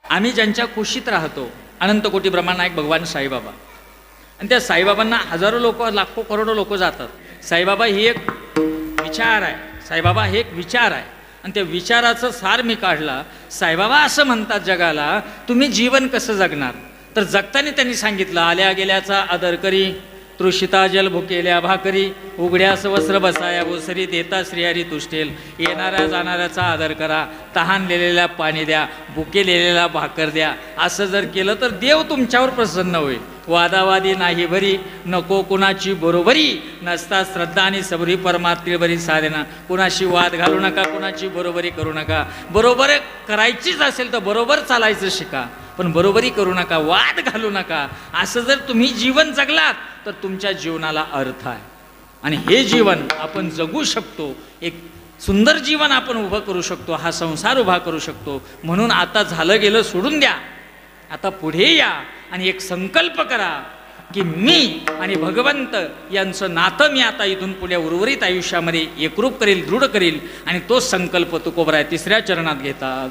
आम्ही ज्यांच्या कुशीत राहतो, अनंत कोटी ब्रह्मांड भगवान साईबाबा, आणि त्या साईबाबांना हजारो लोक, लाखो करोडो लोक जातात। साईबाबा ही एक विचार आहे, साईबाबा हे एक विचार आहे, आणि त्या विचाराचं सार मी काढला। साईबाबा असं म्हणतात जगाला, तुम्ही जीवन कसं जगणार? तर जगताना त्यांनी सांगितलं, आल्या गेल्याचा आदर करी, तृषिता जल भुकेल्या भाकरी, उघड्यास वस्त्र बसाया ओसरी, देता श्रीहरी तुष्टेल, येणाऱ्या जाणाऱ्याचा आदर करा, तहानलेल्या पाणी द्या, भुकेलेल्या भाकर द्या। असं जर केलं तर देव तुमच्यावर प्रसन्न होईल। वादावादी नाही भरी, नको कुणाची बरोबरी, नसता श्रद्धा आणि सबरी परमात्मे बरी साधना। कुणाशी वाद घालू नका, कुणाची बरोबरी करू नका। बरोबर करायचीच असेल तर बरोबर चालायचं शिका, पण बरोबरी करू नका, वाद घालू नका। असं जर तुम्ही जीवन जगलात तर तुमच्या जीवनाला अर्थ आहे, आणि हे जीवन आपण जगू शकतो। एक सुंदर जीवन आपण उभं करू शकतो, हा संसार उभा करू शकतो। म्हणून आता झालं गेलं सोडून द्या, आता पुढे या आणि एक संकल्प करा की मी आणि भगवंत यांचं नातं मी आता इथून पुढे उर्वरित आयुष्यामध्ये एकरूप करेल, दृढ करेल, आणि तो संकल्प तुकोबराय तिसऱ्या चरणात घेतात।